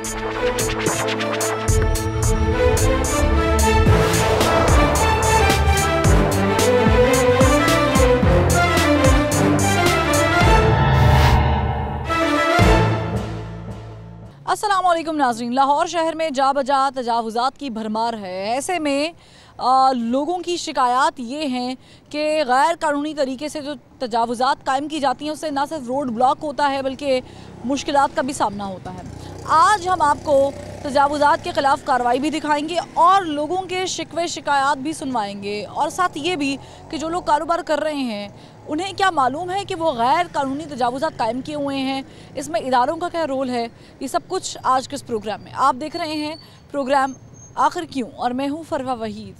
अस्सलामुअलैकुम नाज़रीन, लाहौर शहर में जा बजा तजावुज़ात की भरमार है। ऐसे में लोगों की शिकायत ये हैं कि गैर कानूनी तरीके से जो तजावुज़ात कायम की जाती हैं उससे ना सिर्फ रोड ब्लॉक होता है बल्कि मुश्किलात का भी सामना होता है। आज हम आपको तजावुज़ात के ख़िलाफ़ कार्रवाई भी दिखाएंगे और लोगों के शिकवे शिकायत भी सुनवाएंगे, और साथ ये भी कि जो लोग कारोबार कर रहे हैं उन्हें क्या मालूम है कि वो गैर कानूनी तजावुज़ात कायम किए हुए हैं, इसमें इदारों का क्या रोल है। ये सब कुछ आज के इस प्रोग्राम में आप देख रहे हैं। प्रोग्राम आखिर क्यों, और मैं हूँ फरवा वहीद।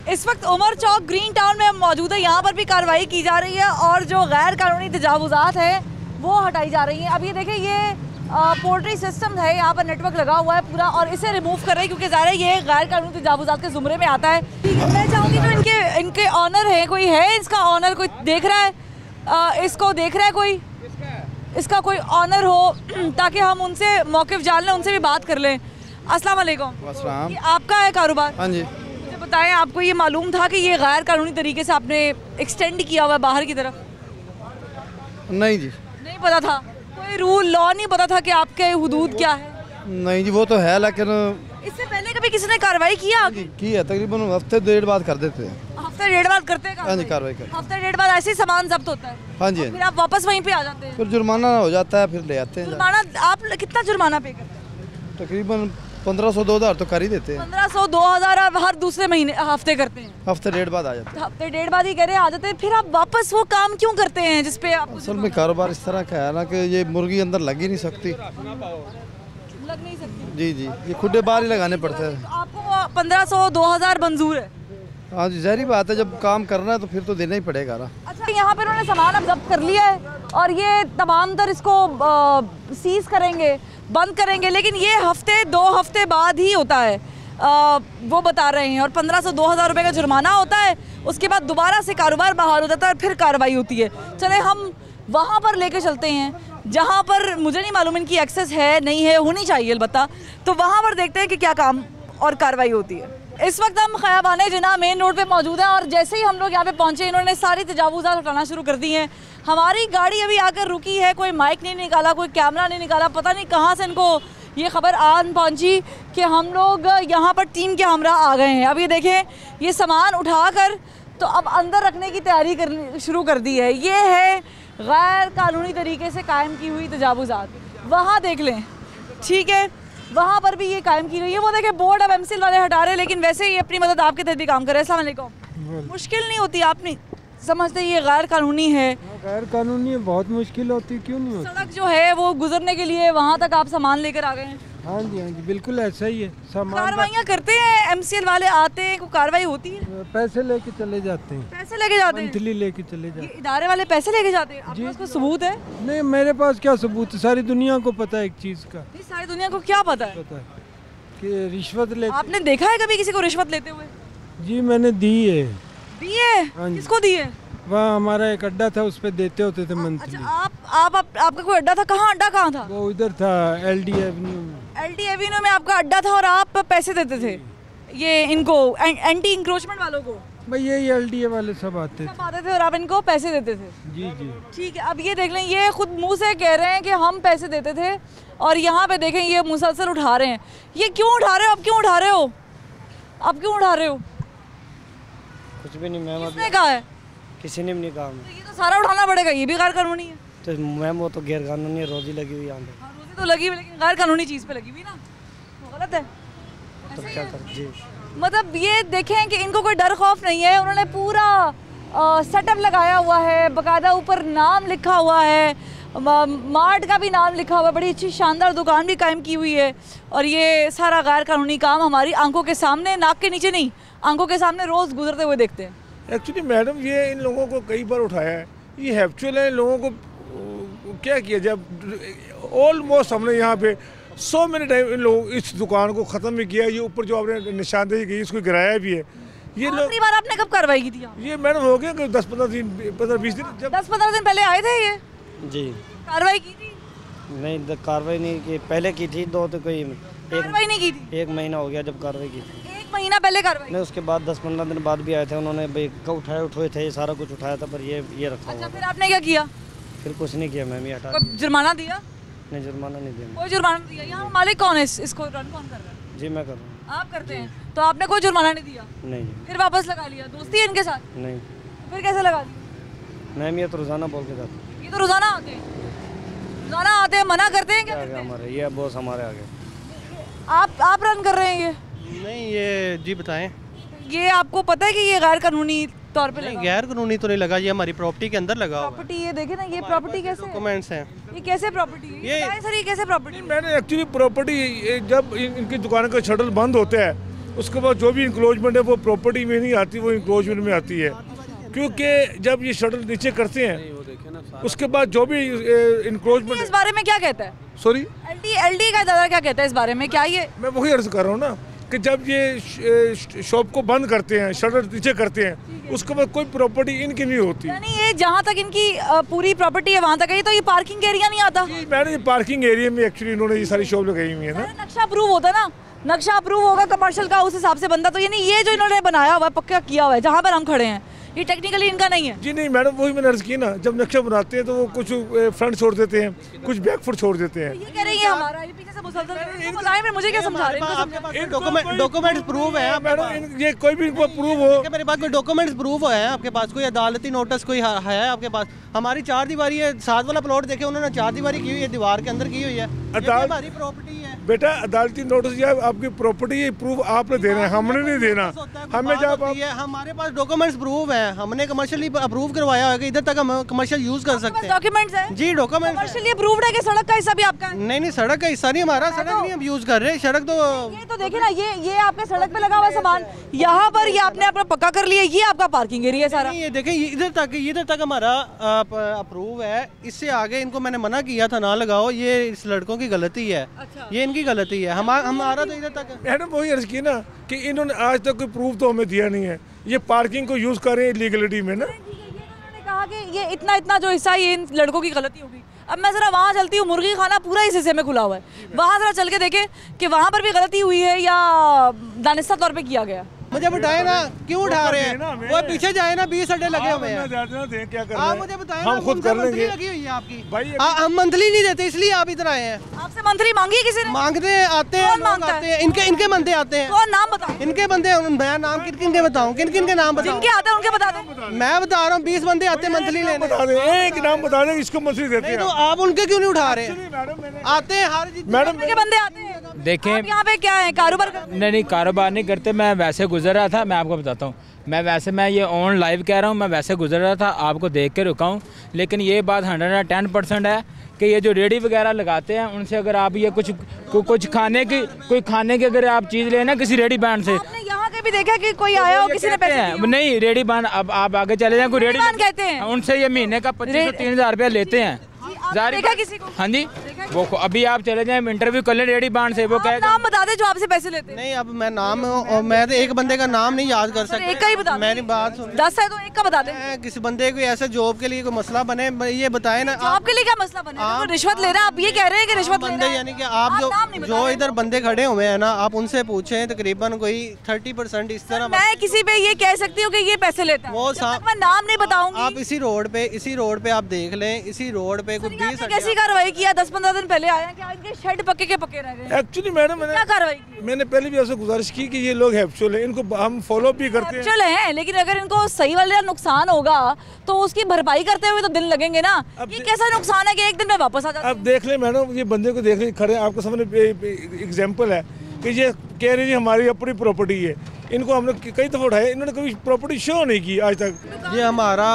इस वक्त उमर चौक ग्रीन टाउन में हम मौजूद है। यहाँ पर भी कार्रवाई की जा रही है और जो गैर कानूनी तजावुज़ात है वो हटाई जा रही हैं। अब ये देखें, ये पोल्ट्री सिस्टम है, यहाँ पर नेटवर्क लगा हुआ है पूरा, और इसे रिमूव कर रहे हैं क्योंकि ज़ाहिर है ये गैर कानूनी तजावुज़ात के ज़ुमरे में आता है। मैं चाहूँगी जो इनके ऑनर है, कोई है इसका ऑनर, कोई देख रहा है इसको, देख रहा है कोई इसका कोई ऑनर हो ताकि हम उनसे मौक़िफ़ जान लें, उनसे भी बात कर लें। अस्सलाम वालेकुम, ये आपका है कारोबार? हाँ जी। बताएं, आपको ये मालूम था कि ये गैर कानूनी तरीके से आपने एक्सटेंड किया हुआ है बाहर की तरफ? नहीं जी, नहीं पता था, कोई रूल लॉ नहीं पता था कि आपके हुदूद क्या है? नहीं जी, वो तो है, लेकिन इससे पहले कभी किसी ने कार्रवाई किया? की है, तकरीबन हफ्ते डेढ़ बाद कर देते हैं। हफ्ते डेढ़ बाद करते हैं? हाँ जी, कार्रवाई कर। हफ्ते डेढ़ बाद ऐसे ही सामान जब्त होता है? हाँ जी। फिर आप वापस वहीं पे आ जाते हैं? फिर जुर्माना हो जाता है, फिर ले आते हैं। जुर्माना आप कितना जुर्माना पे करते हैं? तकरीबन 1500-2000 तो कर ही देते हैं। 1500-2000 आप हर दूसरे महीने हफ्ते करते हैं? हफ्ते डेढ़ बाद आ जाते हैं। हफ्ते डेढ़ बाद ही करे आ जाते हैं। फिर आप वापस वो काम क्यों करते हैं जिसपे आप? असल में कारोबार इस तरह का है ना कि ये मुर्गी अंदर लग ही नहीं सकती। लग नहीं सकती? जी जी, ये खुडे बाहर ही लगाने पड़ते हैं। आपको 1500-2000 मंजूर है? हाँ जी, ज़ाहिर बात है, जब काम करना है तो फिर तो देना ही पड़ेगा ना। अच्छा, यहाँ पे उन्होंने सामान अब जब्त कर लिया है और ये तमाम तर इसको सीज करेंगे, बंद करेंगे, लेकिन ये हफ्ते 2 हफ्ते बाद ही होता है, वो बता रहे हैं। और 1500-2000 रुपये का जुर्माना होता है, उसके बाद दोबारा से कारोबार बहाल हो जाता है, फिर कार्रवाई होती है। चले हम वहाँ पर लेके चलते हैं जहाँ पर मुझे नहीं मालूम इनकी एक्सेस है नहीं है, होनी चाहिए अलबत्ता, तो वहाँ पर देखते हैं कि क्या काम और कार्रवाई होती है। इस वक्त हम खयाबाने जिना मेन रोड पे मौजूद हैं और जैसे ही हम लोग यहाँ पे पहुँचे इन्होंने सारी तजावुज़ात हटाना शुरू कर दी हैं। हमारी गाड़ी अभी आकर रुकी है, कोई माइक नहीं निकाला, कोई कैमरा नहीं निकाला, पता नहीं कहाँ से इनको ये खबर आन पहुँची कि हम लोग यहाँ पर टीम के हमरा आ गए हैं। अब ये देखें, ये सामान उठाकर तो अब अंदर रखने की तैयारी करनी शुरू कर दी है। ये है गैर कानूनी तरीके से कायम की हुई तजावुज़ात। वहाँ देख लें, ठीक है, वहाँ पर भी ये कायम की गई है। वो देखें बोर्ड अब एमसीएल वाले हटा रहे हैं, लेकिन वैसे ही अपनी मदद आपके तहत भी काम कर रहे हैं। अस्सलाम वालेकुम। मुश्किल नहीं होती? आप नहीं समझते ये गैर कानूनी है? गैर कानूनी है, बहुत मुश्किल होती, क्यों नहीं होती? सड़क जो है वो गुजरने के लिए वहाँ तक आप सामान लेकर आ गए हैं? हाँ जी, हाँ जी, बिल्कुल ऐसा ही है। सामान कार्रवाइयाँ करते हैं, एमसीएल वाले आते हैं, कोई कार्रवाई होती है? पैसे लेके चले जाते हैं, पैसे लेके जाते हैं? मंथली लेके चले जाते हैं। ये इदारे वाले पैसे लेके जाते हैं? आपके पास कोई सबूत है? नहीं, मेरे पास क्या सबूत है, सारी दुनिया को पता है एक चीज़ का। सारी दुनिया को क्या पता है? पता है कि रिश्वत लेते। आपने देखा है कभी किसी को रिश्वत लेते हुए? जी मैंने दी है। दी है? किसको दी है? वहाँ हमारा एक अड्डा था, उस पर देते होते थे मंथली। अच्छा, आपका कोई अड्डा था? कहाँ अड्डा कहाँ था? वो इधर था, LD एवेन्यू में। LD एवेन्यू में आपका अड्डा था और आप पैसे देते थे ये इनको एंटी इंक्रोचमेंट वालों को? भाई यही LDA वाले सब आते थे और आप इनको पैसे देते थे? जी जी, ठीक है। अब ये देख लें, ये खुद मुंह से कह रहे हैं कि हम पैसे देते थे, और यहाँ पे देखें ये मुसलसल उठा रहे हैं। ये क्यों उठा रहे हो? अब क्यों उठा रहे हो? अब क्यों उठा रहे हो? कुछ भी नहीं मैम, किसने कहा है? किसी ने भी नहीं कहा। तो ये तो सारा उठाना पड़ेगा, ये भी गैर कानूनी है। तो मैम वो तो गैर कानूनी है, रोजी लगी हुई यहाँ पे। हाँ, रोजी तो लगी हुई, लेकिन गैर कानूनी चीज़ पे लगी हुई ना, तो गलत है। तो क्या कर जी, मतलब ये देखें कि इनको कोई डर खौफ नहीं है। उन्होंने पूरा सेटअप लगाया हुआ है, बाकायदा ऊपर नाम लिखा हुआ है, मार्ट का भी नाम लिखा हुआ है, बड़ी अच्छी शानदार दुकान भी कायम की हुई है। और ये सारा गैर कानूनी काम हमारी आंखों के सामने, नाक के नीचे नहीं, आंखों के सामने रोज़ गुजरते हुए देखते हैं। एक्चुअली मैडम ये इन लोगों को कई बार उठाया है, ये हैप्चुअल है। इन लोगों को क्या किया, जब ऑलमोस्ट हमने यहाँ पे सो मैनी टाइम इन लोगों इस दुकान को ख़त्म भी किया। ये ऊपर जो आपने निशानदेही की इसको गिराया भी है। ये लोग आखिरी बार आपने कब कार्रवाई की थी यहाँ? ये मैडम हो गया कि 10-15 दिन 15-20 दिन जब 10-15 दिन पहले आए थे ये, जी कार्रवाई की थी? नहीं, कार्रवाई नहीं की, पहले की थी दो तो कोई कार्रवाई नहीं की थी? 1 महीना हो गया जब कार्रवाई की थी। 1 महीना पहले कार्रवाई? नहीं, उसके बाद 10-15 दिन बाद भी आए थे उन्होंने, भाई उठाए थे, ये सारा कुछ उठाया था, पर ये रखा अच्छा, हुआ फिर आपने क्या किया? फिर कुछ नहीं किया मैम, ये हटा कोई जुर्माना दिया? नहीं, जुर्माना नहीं दिया। कोई जुर्माना नहीं दिया? यहाँ मालिक कौन है, इसको रन कौन कर रहा है? जी मैं कर रहा हूँ। आप करते हैं, तो आपने कोई जुर्माना नहीं दिया? नहीं फिर वापस लगा लिया? दोस्ती है इनके साथ? नहीं फिर कैसे लगा लिया? मैम, ये तो रोज़ाना बोल के जाते ये तो रोजाना आते हैं, रोजाना आते हैं, मना करते हैं, क्या हैं। करते हैं? हमारे ये बॉस हमारे आगे। आप रन कर रहे हैं ये? नहीं, ये जी बताएं। ये आपको पता है कि ये गैर कानूनी तौर पे नहीं, लगा? गैर कानूनी तो नहीं लगा, ये हमारी प्रॉपर्टी के अंदर लगा हुआ है। प्रॉपर्टी, ये देखे ना, ये प्रॉपर्टी कैसे है? डॉक्यूमेंट्स हैं। ये कैसे प्रॉपर्टी है? ये- बताएं सर, ये कैसे प्रॉपर्टी है? मैंने एक्चुअली प्रॉपर्टी जब इनकी दुकान का शटल बंद होता है उसके बाद जो भी इंक्लोजमेंट है वो प्रॉपर्टी में नहीं आती, वो इंक्लोजमेंट में आती है। क्योंकि जब ये शटल नीचे करते हैं उसके बाद जो भी इस इंक्लोजमेंट, बारे में क्या कहता है सॉरी एलडी का दादा, क्या कहता है इस बारे में? क्या ये मैं वही अर्ज कर रहा हूँ ना कि जब ये शॉप को बंद करते हैं, शटर नीचे करते हैं, उसके बाद कोई प्रॉपर्टी इनकी नहीं होती। यानी ये जहाँ तक इनकी पूरी प्रॉपर्टी है वहाँ तक है, तो ये पार्किंग एरिया नहीं आता? मैंने ये पार्किंग एरिया में एक्चुअली इन्होंने ये सारी शॉप लगाई हुई है ना। अरे नक्शा अप्रूव होता ना, नक्शा अप्रूव होगा कमर्शियल का, उस हिसाब से बनता। तो यानी ये जो इन्होंने बनाया हुआ है, पक्का किया हुआ है, जहाँ पर हम खड़े हैं, ये टेक्निकली इनका नहीं है? जी नहीं मैडम, वही मैंने अर्ज की ना, जब नक्शा बनाते हैं तो वो कुछ फ्रंट छोड़ देते हैं, कुछ बैक फुट छोड़ देते हैं। ये कह रहे हैं हमारा, ये पीछे से मुसलसल इनको बताएं, फिर मुझे क्या समझा रहे हैं? इनको समझाएं। डॉक्यूमेंट्स प्रूव है आपके पास? मैडम ये कोई भी इनको प्रूव हो, मेरे पास कोई डॉक्यूमेंट्स प्रूव है आपके पास? कोई अदालती नोटिस कोई है आपके पास? हमारी 4 दीवारी है, 7 वाला प्लॉट देखे उन्होंने 4 दीवारी की हुई है, दीवार के अंदर की हुई है। ये भी हमारी प्रॉपर्टी है बेटा। अदालती नोटिस या आपकी प्रॉपर्टी ये प्रूफ आपने देना है, हमने नहीं देना। हमें जब आप हमारे पास डॉक्यूमेंट्स प्रूव है, हमने कमर्शियली अप्रूव करवाया है कि इधर तक हम कमर्शियल यूज कर सकते हैं। डॉक्यूमेंट्स हैं जी, डॉक्यूमेंट्स। कमर्शियली अप्रूव्ड है कि सड़क का हिस्सा भी आपका है? नहीं, सड़क का हिस्सा नहीं हमारा, सड़क नहीं हम यूज कर रहे, सड़क तो ये तो देखिए ना, ये आपके सड़क पे लगा हुआ सामान, यहाँ पर ये आपने अपना पक्का कर लिया, ये आपका पार्किंग एरिया है सारा। नहीं, ये देखें, इधर तक हमारा अप्रूव है। इससे आगे इनको मैंने मना किया था ना लगाओ, ये इस लड़कों की गलती है। अच्छा। ये इनकी गलती है, हमारा तो इधर तक है। मैडम वही अर्ज की ना कि इन्होंने आज तक कोई प्रूफ तो हमें दिया नहीं है। ये पार्किंग को यूज कर रहे हैं लीगलिटी में ना। उन्होंने कहा कि ये इतना जो हिस्सा है, ये इन लड़कों की गलती होगी। अब मैं जरा वहाँ चलती हूँ, मुर्गी खाना पूरा इस हिस्से में खुला हुआ है, वहाँ जरा चल के देखें कि वहाँ पर भी गलती हुई है या दानिस्ता तौर पे किया गया। मुझे बताए ना क्यों उठा रहे हैं? वो पीछे जाए ना, 20 अड्डे लगे हुए हैं। क्या कर आप मुझे बताएं ना, हम खुद कर लेंगे लगी हुई है आपकी भाई। हम मंथली नहीं देते, इसलिए आप इधर आए हैं। आपसे मंथली मांगी है किसी ने? मांगते आते हैं, कौन लोग मांगता आते हैं, इनके बंदे आते हैं। कौन नाम बताओ? इनके बंदे, मैं नाम किन के बताऊं? किन के नाम बताऊं? जिनके आते हैं उनके बता दो। मैं बता रहा हूँ, 20 बंदे आते हैं मंथली लेने। बता दें, एक नाम बता दें, इसको मंथली देते नहीं हैं। तो आप उनके क्यों नहीं उठा रहे? मैडम मैंने आते हैं हर मैडम के बंदे आते हैं। देखें, आप यहाँ पे क्या है, कारोबार करते हैं? नहीं कारोबार नहीं करते। मैं वैसे गुजर रहा था, मैं आपको बताता हूँ। मैं ये ऑन लाइव कह रहा हूँ, मैं वैसे गुजर रहा था, आपको देख के रुका हूँ। लेकिन ये बात 110% है कि ये जो रेडी वगैरह लगाते हैं, उनसे अगर आप ये कुछ खाने की अगर आप चीज़ लेना किसी रेडी बैंड से, आपने यहाँ के भी देखा कि कोई आया हो, किसी ने पैसे दिए हो? नहीं रेडी बैंड, अब आप आगे चले जाएं, कोई रेडी बैंड कहते हैं। उनसे ये महीने का 2500-3000 रुपया लेते हैं। आपने देखा किसी को? हाँ जी, वो अभी आप चले जाएं, इंटरव्यू कर लें रेडी बांड से, वो आप कहेगा। नाम बता दे जो आपसे पैसे लेते हैं। नहीं, अब मैं नाम, और मैं तो एक बंदे का नाम नहीं याद कर सकता। एक का ही बता दो। मेरी बात सुन, 10 है तो एक का बता दे। मैं किसी बंदे को ऐसे जॉब के लिए कोई मसला बने, ये बताए ना। आपके लिए क्या मसला बने? वो रिश्वत ले रहा है, आप ये कह रहे हैं कि रिश्वत ले बंदे रहा है। यानी कि आप नाम नहीं बता जो रहे। इधर बंदे खड़े हुए हैं ना, आप उनसे पूछें, तकरीबन कोई 30% इस तरह। मैं किसी पे ये कह सकती हूँ कि ये पैसे लेता है, वो जब तक मैं नाम नहीं बताऊंगी। आप इसी रोड पे आप देख लें, इसी रोड पे कोई 20 कैसी कार्रवाई किया? 10-15 दिन पहले आया, क्या इनके शेड पक्के के पक्के रह गए? एक्चुअली मैडम क्या कार्रवाई की? मैंने पहले भी आपसे गुजारिश की कि ये लोग हैप्चुअल है, इनको हम फॉलो भी करते हैं। चल है, लेकिन अगर इनको सही वाला नुकसान होगा तो उसकी भरपाई करते हुए तो दिन लगेंगे ना। ये कैसा नुकसान है कि एक दिन में वापस आ जाते हैं? अब देख लें मैडम, ये बंदे को देख लें, खड़े आपके सामने एग्जाम्पल है कि ये कह रहे हैं हमारी अपनी प्रॉपर्टी है। इनको हमने कई दफ़ा उठाया, इन्होंने कभी प्रॉपर्टी शो नहीं की आज तक। ये हमारा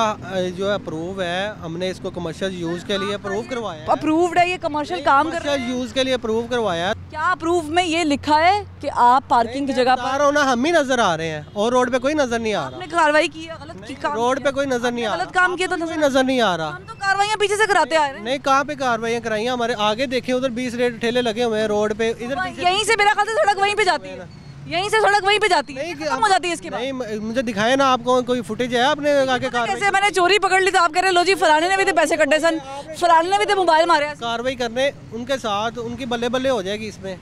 जो है अप्रूव है, हमने इसको कमर्शियल यूज़ के लिए अप्रूव करवाया है। अप्रूव्ड है, ये कमर्शियल काम कर रहा है। कमर्शियल यूज़ के लिए अप्रूव करवाया है। क्या अप्रूव में ये लिखा है कि आप पार्किंग की जगह पर होना हम ही नजर आ रहे हैं और रोड पे कोई नजर नहीं आ आपने कार्रवाई की है, गलत की काम रोड पे कोई नजर नहीं आ गलत काम किया तो नजर नहीं आ रहा। हम तो कार्रवाइयाँ पीछे से कराते आ रहे हैं। नहीं, कहाँ पे कार्रवाइयाँ कराई हैं? हमारे आगे देखे उधर 20 रेड ठेले लगे हुए हैं रोड पे, इधर यहीं से मेरा ख्याल से सड़क वहीं पे जाती है, यहीं से सड़क वहीं पे जाती है, खत्म हो जाती है इसके बाद। नहीं, मुझे दिखाए ना आपको कोई फुटेज है आपने आगे कैसे मैंने चोरी पकड़ ली तो आप कह रहे लो जी फलाने ने भी थे पैसे कट्टे सन, फलाने ने भी थे मोबाइल मारे। कार्रवाई करने उनके साथ उनकी बल्ले बल्ले हो जाएगी इसमें।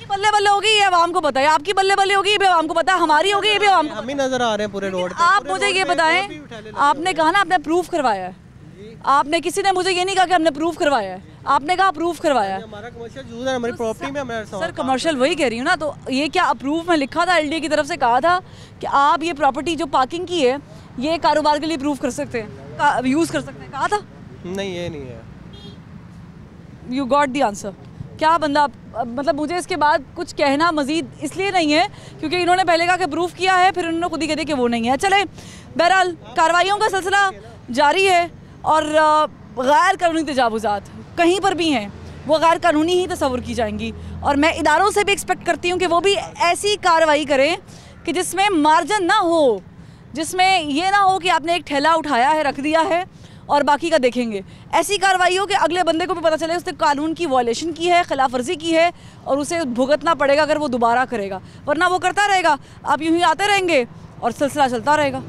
बल्ले बल्ले होगी ये आवाम को पता है, आपकी बल्ले बल्ले होगी ये भी आवाम को पता है, हमारी होगी ये भी आवाम को। हम ही नजर आ रहे हैं पूरे रोड पे। आप मुझे ये बताएं, आपने कहा ना आपने प्रूफ करवाया है, आपने किसी ने मुझे ये नहीं कहा कि हमने प्रूफ करवाया है, आपने कहा प्रूफ करवाया है। हमारा कमर्शियल यूज है, हमारी प्रॉपर्टी में हमारा सर कमर्शियल वही कह रही हूँ ना, तो ये क्या अप्रूव में लिखा था, एलडीए की तरफ से कहा था कि आप ये प्रॉपर्टी जो पार्किंग की है ये कारोबार के लिए प्रूफ कर सकते हैं, यूज कर सकते हैं, कहा था? नहीं, ये नहीं है। You got the answer. क्या बंदा, मतलब मुझे इसके बाद कुछ कहना मजीद इसलिए नहीं है क्योंकि इन्होंने पहले कहा कि प्रूफ किया है, फिर उन्होंने खुद ही कह दिया कि वो नहीं है। चले, बहरहाल कार्रवाइयों का सिलसिला जारी है और गैर कानूनी तजावुज़ात कहीं पर भी हैं वो गैर कानूनी ही तस्वुर की जाएंगी और मैं इदारों से भी एक्सपेक्ट करती हूँ कि वो भी ऐसी कार्रवाई करें कि जिसमें मार्जिन ना हो, जिसमें ये ना हो कि आपने एक ठेला उठाया है, रख दिया है और बाकी का देखेंगे। ऐसी कार्रवाई हो कि अगले बंदे को भी पता चले उसने कानून की वॉयलेशन की है, खिलाफ वर्जी की है और उसे भुगतना पड़ेगा अगर वो दोबारा करेगा, वरना वो करता रहेगा, आप यूं ही आते रहेंगे और सिलसिला चलता रहेगा।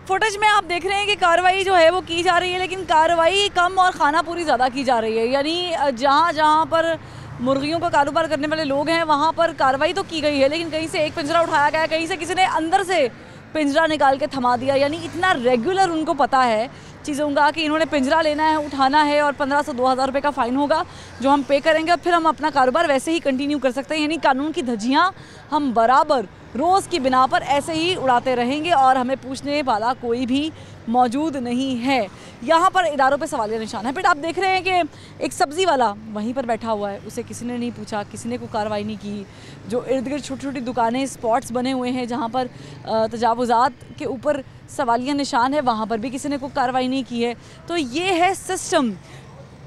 फुटेज में आप देख रहे हैं कि कार्रवाई जो है वो की जा रही है, लेकिन कार्रवाई कम और खाना पूरी ज़्यादा की जा रही है। यानी जहाँ जहाँ पर मुर्गियों का कारोबार करने वाले लोग हैं वहाँ पर कार्रवाई तो की गई है, लेकिन कहीं से एक पिंजरा उठाया गया, कहीं से किसी ने अंदर से पिंजरा निकाल के थमा दिया। यानी इतना रेगुलर उनको पता है चीज़ों का कि इन्होंने पिंजरा लेना है, उठाना है और 1500-2000 रुपये का फ़ाइन होगा जो हम पे करेंगे और फिर हम अपना कारोबार वैसे ही कंटिन्यू कर सकते हैं। यानी कानून की धज्जियाँ हम बराबर रोज़ की बिना पर ऐसे ही उड़ाते रहेंगे और हमें पूछने वाला कोई भी मौजूद नहीं है। यहाँ पर इदारों पे सवालिया निशान है। फिर आप देख रहे हैं कि एक सब्ज़ी वाला वहीं पर बैठा हुआ है, उसे किसी ने नहीं पूछा, किसी ने कोई कार्रवाई नहीं की। जो इर्द गिर्द छोटी छोटी दुकानें, स्पॉट्स बने हुए हैं जहाँ पर तजावुज़ात के ऊपर सवालिया निशान है, वहाँ पर भी किसी ने कोई कार्रवाई नहीं की है। तो ये है सिस्टम,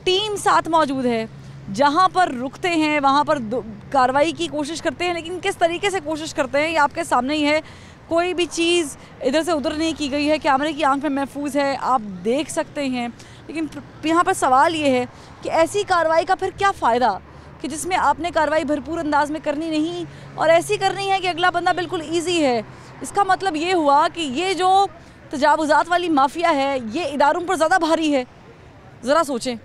टीम साथ मौजूद है, जहाँ पर रुकते हैं वहाँ पर कार्रवाई की कोशिश करते हैं, लेकिन किस तरीके से कोशिश करते हैं ये आपके सामने ही है। कोई भी चीज़ इधर से उधर नहीं की गई है, कैमरे की आंख में महफूज है, आप देख सकते हैं। लेकिन यहाँ पर सवाल ये है कि ऐसी कार्रवाई का फिर क्या फ़ायदा कि जिसमें आपने कार्रवाई भरपूर अंदाज में करनी नहीं और ऐसी करनी है कि अगला बंदा बिल्कुल ईजी है। इसका मतलब ये हुआ कि ये जो तजावुज़ात वाली माफिया है ये इदारों पर ज़्यादा भारी है। ज़रा सोचें।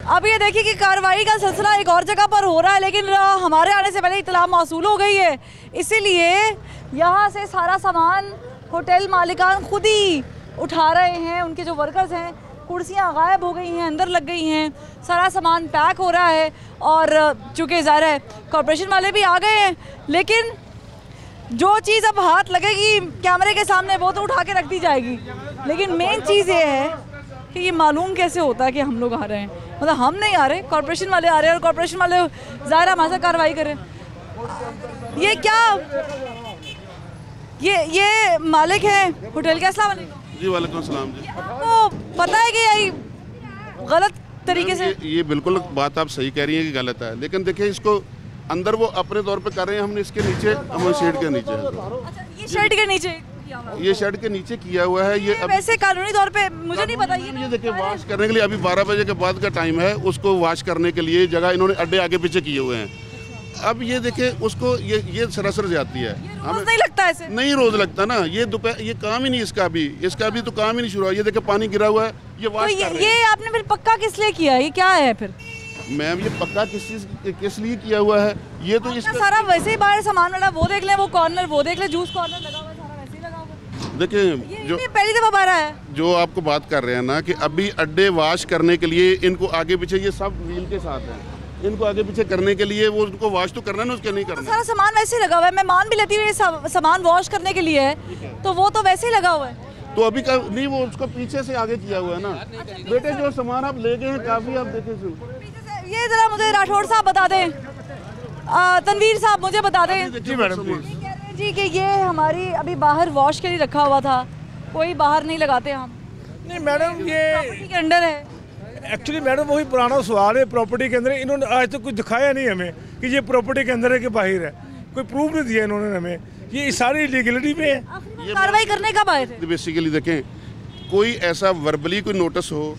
अब ये देखिए कि कार्रवाई का सिलसिला एक और जगह पर हो रहा है, लेकिन हमारे आने से पहले इत्तला मौसूल हो गई है, इसीलिए यहाँ से सारा सामान होटल मालिकान खुद ही उठा रहे हैं। उनके जो वर्कर्स हैं, कुर्सियाँ गायब हो गई हैं, अंदर लग गई हैं, सारा सामान पैक हो रहा है और चूँकि ज़ाहिर है कॉर्पोरेशन वाले भी आ गए हैं, लेकिन जो चीज़ अब हाथ लगेगी कैमरे के सामने वो तो उठा के रख दी जाएगी। लेकिन मेन चीज़ ये है कि ये मालूम कैसे होता है कि हम लोग आ रहे हैं, मतलब हम नहीं आ रहे, कॉर्पोरेशन वाले आ रहे हैं और कॉर्पोरेशन वाले ज़ाहिर हमारे साथ कार्रवाई करें। ये क्या, ये मालिक है होटल के? अस्सलाम वालेकुम। जी वालेकुम सलाम जी। आपको पता है कि यही गलत तरीके से? ये बिल्कुल बात आप सही कह रही हैं कि गलत है, लेकिन देखिए इसको अंदर वो अपने तौर पे कर रहे हैं, हमने इसके नीचे, हम शेड के नीचे। अच्छा, ये शेड के नीचे, ये शेड के नीचे किया हुआ है। ये वैसे कानूनी तौर पे मुझे नहीं पता। ये देखिए वाश करने के लिए अभी 12 बजे के बाद का टाइम है, उसको वाश करने के लिए जगह इन्होंने अड्डे आगे पीछे किए हुए हैं। अब ये देखिए उसको ये सरासर जाती है, हमें नहीं लगता ऐसे। नहीं रोज लगता ना, ये दोपहर ये काम ही नहीं इसका भी तो काम ही नहीं शुरू हुआ। ये देखिए पानी गिरा हुआ है, ये वाश कर रहे हैं। ये आपने फिर पक्का किस लिए किया, ये क्या है फिर? मैम ये पक्का किस लिए किया हुआ है? ये तो आपका सारा वैसे ही बाहर सामान वाला, वो देख ले, वो कॉर्नर, वो देख ले, जूस कॉर्नर लगा हुआ है, सारा वैसे ही लगा हुआ है। देखिए ये पहली दफा बाहर आया है। जो आपको बात कर रहे हैं ना कि अभी अड्डे वॉश करने के लिए इनको आगे पीछे, ये सब व्हील के साथ है, इनको आगे पीछे करने के लिए वो उनको वॉश तो करना है ना, उसके नहीं करना। सारा सामान वैसे ही लगा हुआ है, मैं मान भी लेती हूँ ये सामान वॉश करने के लिए है, तो वो तो वैसे ही लगा हुआ है। तो अभी का नहीं, वो उसको पीछे से आगे किया हुआ है ना। बेटे जो सामान आप ले गए हैं काफी, आप देखें। ये जरा मुझे राठौड़ साहब बता दें, तनवीर साहब मुझे बता दें जी मैडम जी कि ये हमारी अभी बाहर वॉश के लिए रखा हुआ था, कोई बाहर नहीं लगाते हम। नहीं मैडम, ये प्रॉपर्टी के अंडर है। एक्चुअली मैडम वही पुराना सवाल है, प्रॉपर्टी के अंदर इन्होंने आज तक कुछ दिखाया नहीं हमें कि ये प्रॉपर्टी के अंदर है कि बाहर है, कोई प्रूफ नहीं दिया इन्होंने हमें, ये सारी इलीगलिटी पे है। कार्रवाई करने कब आए थे? बेसिकली देखें, कोई ऐसा वर्बली कोई नोटिस हो,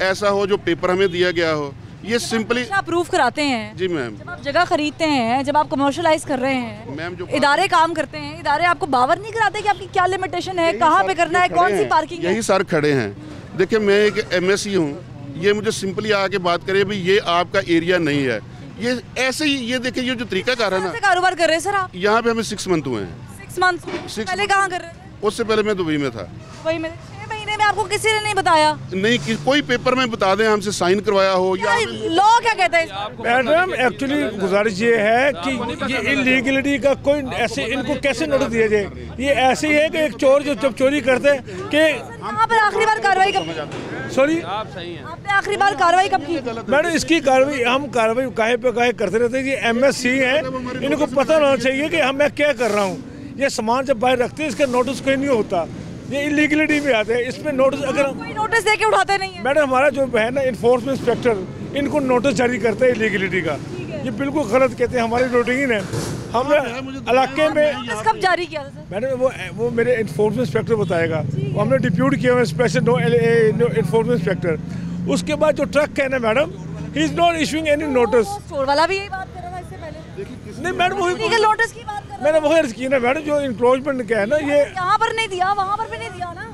ऐसा हो जो पेपर हमें दिया गया हो, ये सिंपली आप प्रूफ कराते हैं। जी मैम, जब आप जगह खरीदते हैं, जब आप कमर्शलाइज कर रहे हैं, मैम जो इदारे काम करते हैं, इदारे आपको बावर नहीं कराते कि आपकी क्या लिमिटेशन है, कहाँ पे करना है, कौन सी पार्किंग है? यही सर खड़े हैं। देखिए मैं एक MSc हूँ, ये मुझे सिंपली आके बात करे भाई ये आपका एरिया नहीं है, ये ऐसे ही, ये देखिए ये जो तरीकाकार है ना। कारोबार कर रहे हैं सर आप? यहाँ पे हमें 6 मंथ हुए हैं। 6 मंथ पहले कहाँ कर रहे थे? उससे पहले मैं दुबई में था। वही में 6 महीने में आपको किसी ने नहीं बताया? नहीं, कोई पेपर में बता दें हमसे साइन करवाया हो या लॉ क्या कहता है? मैडम एक्चुअली गुजारिश ये है कि ये इलीगलिटी का कोई ऐसे इनको कैसे नोटिस दिया जाए? ये ऐसे ही है कि एक चोर जो जब चोरी करते हैं कि यहाँ पर आखिरी बार कार्रवाई कब? सॉरी आपने आखिरी बार कार्रवाई कब की? मैडम इसकी कार्रवाई हम कार्रवाई काहे पे काहे करते रहते हैं। ये MSc है, इनको पता होना चाहिए कि हम मैं क्या कर रहा हूँ। ये सामान जब बाहर रखते हैं इसका नोटिस कोई नहीं होता, ये इलीगलिटी में आते हैं। इसमें नोटिस अगर कोई नोटिस देके उठाते नहीं है। मैडम हमारा जो है ना इन्फोर्समेंट इंस्पेक्टर, इनको नोटिस जारी करते हैं इलीगलिटी का, ये बिल्कुल गलत कहते हैं, हमारी रूटीन है। हमने इलाके में कब जारी किया था? मैडम वो मेरे इन्फोर्समेंट इंस्पेक्टर बताएगा, वो हमने डिप्यूट किया हुआ स्पेशल इन्फोर्समेंट इंस्पेक्टर। उसके बाद जो ट्रक है ना madam, he is not issuing any notice. Store वाला भी यही बात कर रहा था इससे पहले। नहीं मैडम वही नोटिस की बात कर रहा है। मैंने वही अर्ज की ना मैडम, जो इंक्रोचमेंट का है ना, ये यहाँ पर नहीं दिया, वहाँ पर भी नहीं दिया ना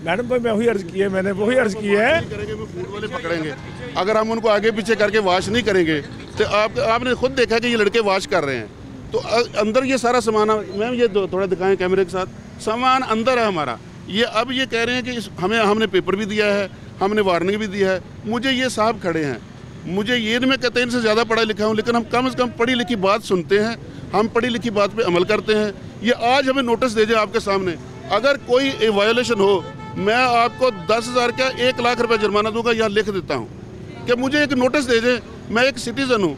मैडम भाई, मैं वही अर्ज की है, मैंने वही अर्ज की है। फूड वाले पकड़ेंगे, अगर हम उनको आगे पीछे करके वॉश नहीं करेंगे तो आपने खुद देखा कि ये लड़के वॉश कर रहे हैं, तो अंदर ये सारा सामान, मैम ये थोड़ा दिखाएं कैमरे के साथ, सामान अंदर है हमारा। ये अब ये कह रहे हैं कि हमने पेपर भी दिया है, हमने वार्निंग भी दिया है। मुझे ये साहब खड़े हैं, मुझे ये नहीं, मैं कहते हैं इनसे ज़्यादा पढ़ा लिखा हूँ, लेकिन हम कम से कम पढ़ी लिखी बात सुनते हैं, हम पढ़ी लिखी बात पे अमल करते हैं। ये आज हमें नोटिस दे जाए आपके सामने, अगर कोई वायोलेशन हो, मैं आपको 10,000 का 1 लाख रुपए जुर्माना दूंगा, यहाँ लिख देता हूँ कि मुझे एक नोटिस दे दें। मैं एक सिटीजन हूँ,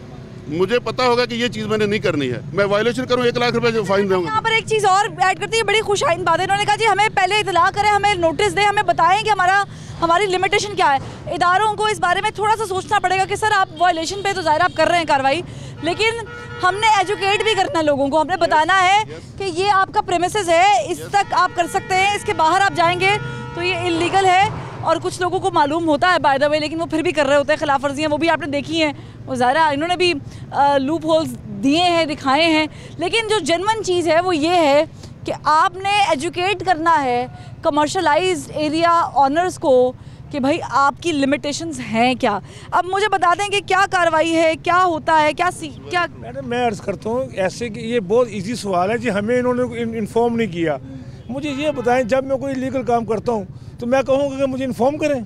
मुझे पता होगा कि ये चीज़ मैंने नहीं करनी है, मैं वायोलेशन करूँ 1 लाख रुपए फाइन दूंगा। यहाँ पर एक चीज़ और ऐड करती है, बड़ी खुशाइन बात है। इन्होंने कहा जी हमें पहले इतला करें, हमें नोटिस दें, हमें बताएं कि हमारी लिमिटेशन क्या है। इदारों को इस बारे में थोड़ा सा सोचना पड़ेगा कि सर आप वायलेशन पे तो ज़ाहिर आप कर रहे हैं कार्रवाई, लेकिन हमने एजुकेट भी करना है लोगों को, हमने बताना है कि ये आपका प्रेमिसेस है, इस तक आप कर सकते हैं, इसके बाहर आप जाएंगे तो ये इलीगल है। और कुछ लोगों को मालूम होता है बाय द वे, लेकिन वो फिर भी कर रहे होते हैं, खिलाफ वर्जियाँ वो भी आपने देखी हैं, वो ज़ाहिर इन्होंने भी लूप होल्स दिए हैं, दिखाए हैं। लेकिन जो जेन्युइन चीज़ है वो ये है कि आपने एजुकेट करना है कमर्शलाइज्ड एरिया ऑनर्स को कि भाई आपकी लिमिटेशंस हैं क्या। अब मुझे बता दें कि क्या कार्रवाई है, क्या होता है, क्या मैडम मैं अर्ज़ करता हूँ ऐसे कि ये बहुत इजी सवाल है जी, हमें इन्होंने इन्फॉर्म नहीं किया। मुझे ये बताएं, जब मैं कोई इलीगल काम करता हूँ तो मैं कहूँगा कि मुझे इन्फॉर्म करें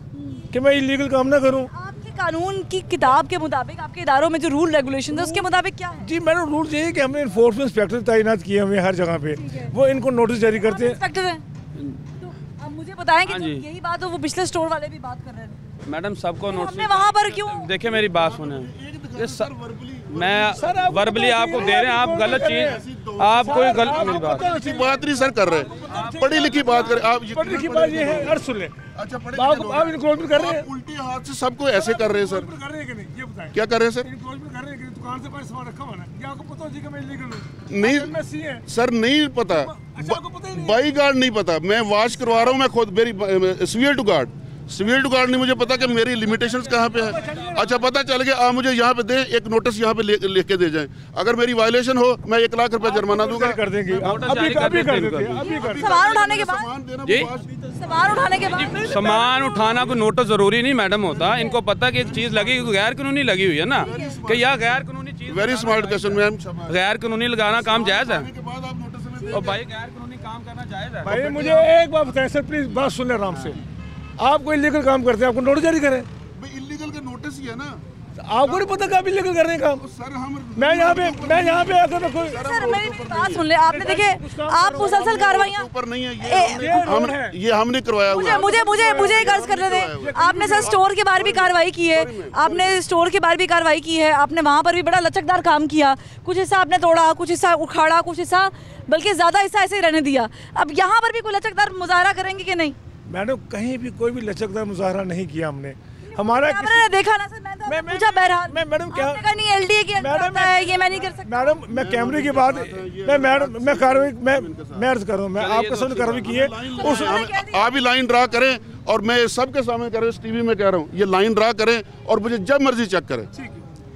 कि मैं इलीगल काम ना करूँ। आपके कानून की किताब के मुताबिक, आपके इदारों में जो रूल रेगुलेशन है उसके मुताबिक क्या है? जी मैडम रूल ये है कि हमने इन्फोर्समेंट इंस्पेक्टर तैनात किए हुए हर जगह पे, वो इनको नोटिस जारी करते हैं। इंस्पेक्टर हैं, तो अब मुझे बताएं कि जब यही बात हो, वो पिछले स्टोर वाले भी बात कर रहे हैं। मैडम सबको नोटिस, हमने वहाँ पर क्यों? देखिए मेरी बात सुने, मैं वर्बली आपको दे रहे हैं, आप गलत चीज, आप कोई गलत मेरी बात नहीं सर कर रहे, पढ़ी लिखी बात कर रहे आप। पढ़ी लिखी बात ये है, अर्ज सुन ले। अच्छा आप इनक्रोचमेंट कर रहे हैं, उल्टे हाथ से सबको ऐसे कर रहे हैं सर। कर रहे हैं कि नहीं ये बताएं, क्या कर रहे हैं सर? इनक्रोचमेंट कर रहे हैं कि दुकान से सामान रखा हुआ है, ये आपको पता हो जी कि मैं इलीगल हूं? नहीं सर, नहीं पता, बाई गार्ड नहीं पता, मैं वॉश करवा रहा हूँ, मैं खुद, मेरी swear to guard security guard नहीं मुझे पता कि मेरी लिमिटेशंस कहाँ पे है। अच्छा पता चल गया, आप मुझे यहाँ पे दें, एक नोटिस यहाँ पे लिख के दे जाएं। अगर मेरी वायलेशन हो मैं 1 लाख रुपए जुर्माना दूंगा। कर देंगे अभी कर देते हैं। सामान उठाने के बाद जी सामान उठाने के बाद सामान उठाना कोई नोटिस जरूरी नहीं मैडम होता। इनको पता कि एक चीज़ लगी गैर कानूनी लगी हुई है ना, कि यह गैर कानूनी चीज़। Very smart question ma'am. गैर कानूनी लगाना काम जायज़ है और भाई गैर कानूनी काम करना जायज़ है। भाई मुझे एक बात बताएं सर, प्लीज बात सुन ले आराम से। आप कोई इलीगल काम करते हैं, आपको नोटिस जारी करें। इलीगल का नोटिस ही है ना, आपको नहीं पता कब इलीगल कर रहे हैं काम। सर हम मैं यहाँ पे आकर मैं कोई सर मेरी बात सुन ले। आपने देखिए आप मुसलसल कार्रवाइयाँ ऊपर नहीं है ये हम नहीं करवाया हुआ। मुझे एक अर्ज करने दें। आपने सर स्टोर के बाहर भी कार्रवाई की है, आपने स्टोर के बाहर भी कार्रवाई की है, आपने वहाँ पर भी बड़ा लचकदार काम किया। कुछ हिस्सा आपने तोड़ा, कुछ हिस्सा उखाड़ा, कुछ हिस्सा बल्कि ज़्यादा हिस्सा ऐसे ही रहने दिया। अब यहाँ पर भी कोई लचकदार मुजाहरा करेंगे कि नहीं? मैडम कहीं भी कोई भी लचकदार मुजाहरा नहीं किया हमने। हमारा आपने देखा ना सर, मैं पूछा बहरहाल। मैडम क्या आपने कहा नहीं एलडीए की आता है, ये मैं नहीं कर सकता। मैडम मैं कैमरे के बाद मैं कार्रवाई मैं अर्ज कर रहा हूँ, मैं आपके सामने कार्रवाई की है। उस आप ही लाइन ड्रा करें और मैं सबके सामने कह रहा हूँ, टीवी में कह रहा हूँ, ये लाइन ड्रा करें और मुझे जब मर्जी चेक करें,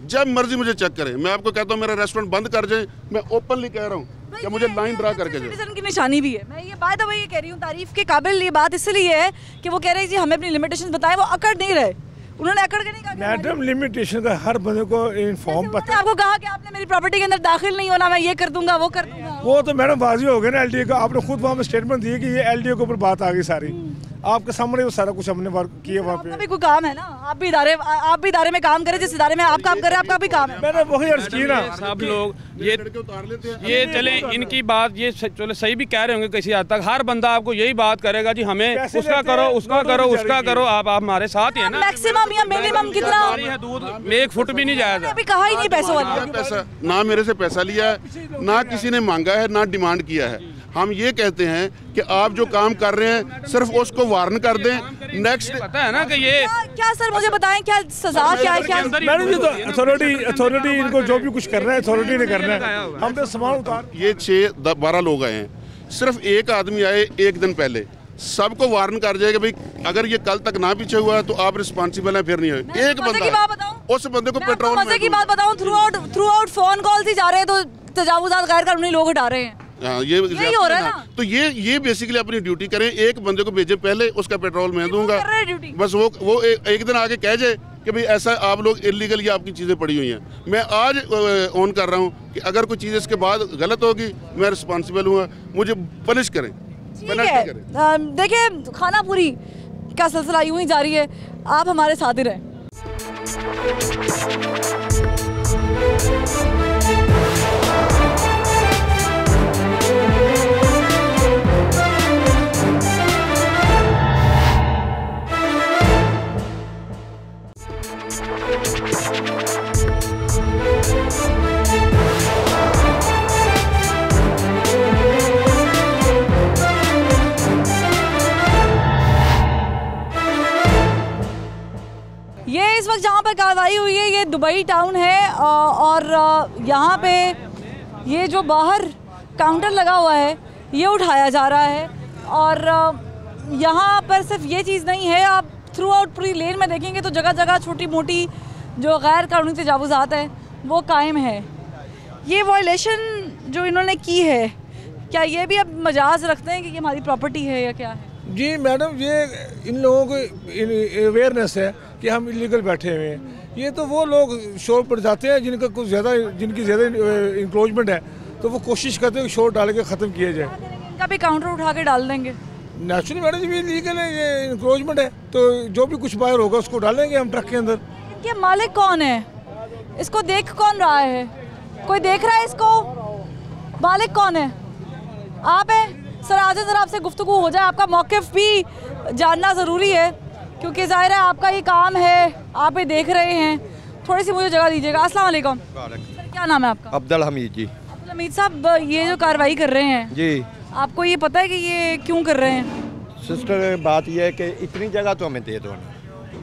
जब मर्जी मुझे चेक करें। मैं आपको कहता हूँ मेरा रेस्टोरेंट बंद कर जाए, मैं ओपनली कह रहा हूँ कि मुझे लाइन ड्रा करके जाए। की निशानी भी है। मैं ये बात है ये कह रही हूँ, तारीफ के काबिल ये बात इसलिए है कि वो कह रहे हैं जी हमें अपनी लिमिटेशंस बताएं, वो अकड़ नहीं रहे। उन्होंने अकड़ के नहीं कहा। मैडम लिमिटेशन का हर बंदे को इन्फॉर्म पता है। आपको कहा कि आपने मेरी प्रॉपर्टी के अंदर दाखिल नहीं होना, मैं ये कर दूंगा वो कर दूंगा। वो तो मैडम बाजी हो गया ना एलडीए का। आपने खुद वहाँ पे स्टेटमेंट दिए कि ये एलडीए के ऊपर बात आ गई सारी। आपके सामने वो सारा कुछ हमने वर्क किया वहाँ पे। भी कोई काम है ना, आप भी इदारे में काम करें, जिस इदारे में आप काम कर रहे हैं आपका भी काम है। मैंने वही अर्ज की ना। सब लोग ये चले इनकी बात ये चलो सही भी कह रहे होंगे किसी हद तक। हर बंदा आपको यही बात करेगा जी हमें उसका करो उसका करो उसका करो। आप हमारे साथ ही है ना। मैक्सिमम या मिनिमम कितना? दूध में 1 फुट भी नहीं जायज़ है। अभी कहा ही नहीं पैसों वाला। पैसा ना मेरे से पैसा लिया है, ना किसी ने मांगा है, ना डिमांड किया है। हम ये कहते हैं कि आप जो काम कर रहे हैं सिर्फ उसको वार्न कर दें। नेक्स्ट पता है ना कि ये क्या सर मुझे बताएं क्या सजा क्या है? क्या मैडम ये तो अथॉरिटी इनको जो भी कुछ करना है अथॉरिटी ने करना है। हम पे सामान उतार। ये 6-12 लोग आए हैं, सिर्फ एक आदमी आए एक दिन पहले, सबको वार्न कर जाएगा भाई अगर ये कल तक ना पीछे हुआ तो आप रिस्पॉन्सिबल है, फिर नहीं है। एक बंदा उस बंदे को पेट्रोल मजे की बात बताऊं, थ्रू आउट फोन कॉल ही जा रहे हैं तो तजावुजात गैर कानूनी लोग हटा रहे हैं। ये हो रहा है ना। तो ये बेसिकली अपनी ड्यूटी करें। एक बंदे को भेजे पहले, उसका पेट्रोल मैं दूंगा। बस वो एक दिन आके कह जाए कि भाई ऐसा आप लोग इलीगल ये आपकी चीज़ें पड़ी हुई हैं। मैं आज ऑन कर रहा हूँ कि अगर कोई चीज़ इसके बाद गलत होगी मैं रिस्पॉन्सिबल हूँ, मुझे पनिश करें। देखिए खानापुरी का सिलसिला यूं ही जारी है, आप हमारे साथ ही रहें। ये इस वक्त जहाँ पर कार्रवाई हुई है ये दुबई टाउन है और यहाँ पे ये जो बाहर काउंटर लगा हुआ है ये उठाया जा रहा है। और यहाँ पर सिर्फ ये चीज़ नहीं है, आप थ्रू आउट पूरी लेन में देखेंगे तो जगह जगह छोटी मोटी जो गैर कानूनी तजावुज़ात हैं वो कायम है। ये वायलेशन जो इन्होंने की है क्या ये भी अब मजाज रखते हैं कि ये हमारी प्रॉपर्टी है या क्या है? जी मैडम ये इन लोगों को अवेयरनेस है कि हम इलीगल बैठे हुए हैं। ये तो वो लोग शोर पर जाते हैं जिनकी ज़्यादा इंक्रोचमेंट है तो वो कोशिश करते हैं कि शोर डाल के ख़त्म किया जाए। इनका भी काउंटर उठा के डाल देंगे। नेचुरली मैडम जी इलीगल है, ये इंक्रोचमेंट है तो जो भी कुछ बाहर होगा उसको डालेंगे हम ट्रक के अंदर। इनके मालिक कौन है? इसको देख कौन रहा है? कोई देख रहा है इसको? मालिक कौन है? आप हैं सर, आज ज़रा आपसे गुफ्तगू हो जाए। आपका मौक़िफ़ भी जानना ज़रूरी है क्योंकि ज़ाहिर है आपका ये काम है, आप ये देख रहे हैं। थोड़ी सी मुझे जगह दीजिएगा। अस्सलाम वालेकुम सर, क्या नाम है आपका? अब्दुल हमीद जी। अब्दुल हमीद साहब, ये जो कार्रवाई कर रहे हैं जी आपको ये पता है कि ये क्यों कर रहे हैं? सिस्टर बात यह है कि इतनी जगह तो हमें दे दो ना,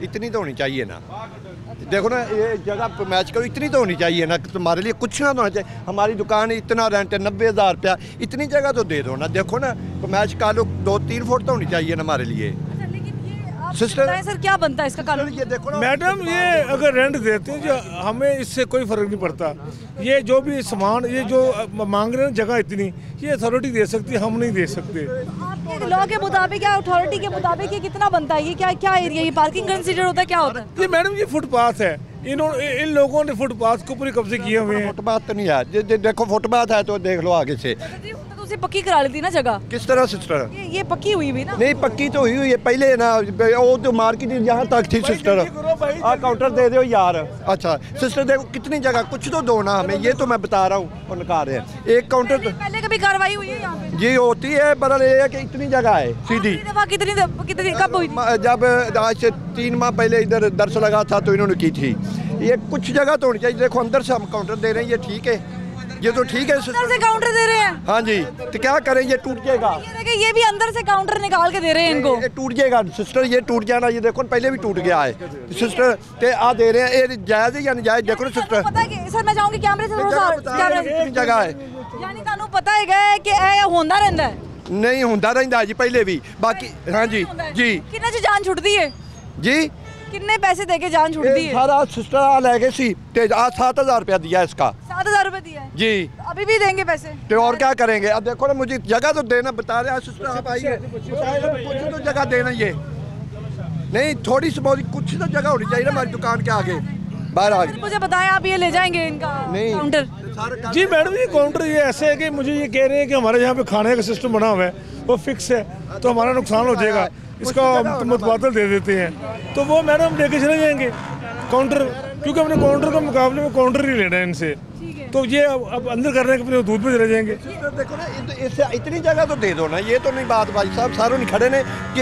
इतनी तो होनी चाहिए ना। देखो ना ये जगह मैच करो, इतनी तो होनी चाहिए ना, तुम्हारे लिए कुछ ना तो होना चाहिए। हमारी दुकान इतना रेंट है 90,000 रुपया, इतनी जगह तो दे दो ना। देखो ना मैच का लो 2-3 फुट तो होनी चाहिए ना हमारे लिए। लेकिन ये सिस्टर सर क्या बनता है इसका कानून? ये देखो ना मैडम, ये अगर रेंट देते हैं जो हमें इससे कोई फर्क नहीं पड़ता। ये जो भी सामान ये जो मांग रहे हैं जगह इतनी, ये अथॉरिटी दे सकती है, हम नहीं दे सकते। आपके लॉ के मुताबिक या अथॉरिटी के मुताबिक ये कितना बनता है? ये क्या क्या एरिया, ये पार्किंग कंसीडर होता है, क्या होता है? ये मैडम ये फुटपाथ है, इन लोगों ने फुटपाथ को पूरे कब्जे किए हुए हैं। फुटपाथ तो नहीं है, देखो फुटपाथ है तो देख लो आगे से। तो उसे पक्की करा लेती ना जगह। किस तरह सिस्टर? ये पक्की हुई भी ना? नहीं पक्की तो हुई है पहले ना, वो तो मार्केट यहाँ तक थी सिस्टर। काउंटर दे दो यार। अच्छा सिस्टर देखो कितनी जगह, कुछ तो दो ना हमें, ये तो मैं बता रहा हूँ। और निकाल रहे हैं एक काउंटर। पहले कभी कार्रवाई हुई है यहाँ पे? जी होती है, पर ये है कि इतनी जगह है सीधी। कितनी कब हुई? जब आज से 3 माह पहले इधर दर्श लगा था तो इन्होंने की थी। ये कुछ जगह तो होनी चाहिए। देखो अंदर से हम काउंटर दे रहे हैं, ये ठीक है, ये तो ठीक है। अंदर से काउंटर दे रहे हैं? हाँ जी, तो क्या करें, ये टूट जाएगा। ये देखिए, ये भी अंदर से काउंटर निकाल के दे रहे हैं इनको। ये टूट जाएगा सिस्टर, ये टूट जाना। ये देखो पहले भी टूट गया है सिस्टर, ते आ दे रहे हैं। ये जायज है या नाजायज? देखो ना सिस्टर। पता है सर, मैं चाहूंगी कैमरे से कितनी जगह है, यानी ਤੁਹਾਨੂੰ पता है कि ਇਹ ਹੁੰਦਾ ਰਹਿੰਦਾ है? नहीं ਹੁੰਦਾ ਰਹਿੰਦਾ जी पहले भी। बाकी हाँ जी जी। कितने से जान छुटती है जी? कितने पैसे देके जान छुटती है? सारा सिस्टर आ ले गए सी ते आज 7000 रुपया दिया इसका। 7000 रुपए दिया है जी। अभी भी देंगे पैसे? तो और क्या करेंगे? अब देखो ना, मुझे जगह तो देना बता रहे हैं सिस्टर, आप आइए कुछ तो जगह देना। ये नहीं थोड़ी सी बहुत कुछ तो जगह होनी चाहिए ना हमारी दुकान के आगे बाहर आगे। मुझे बताएं, आप ये ले जाएंगे इनका काउंटर? जी मैडम, ये काउंटर ये ऐसे है कि मुझे ये कह रहे हैं कि हमारे यहाँ पे खाने का सिस्टम बना हुआ है, वो फिक्स है, तो हमारा नुकसान हो जाएगा, इसका मुतबादल दे देते हैं। तो वो मैडम लेके चले जाएंगे काउंटर, क्योंकि हमने काउंटर के मुकाबले में काउंटर ही लेना है इनसे। तो ये अब अंदर करने के अपने दूध पे चले जाएंगे। देखो ना, इससे इतनी जगह तो दे दो ना। ये तो नहीं बात भाई साहब, सारों नहीं खड़े ने कि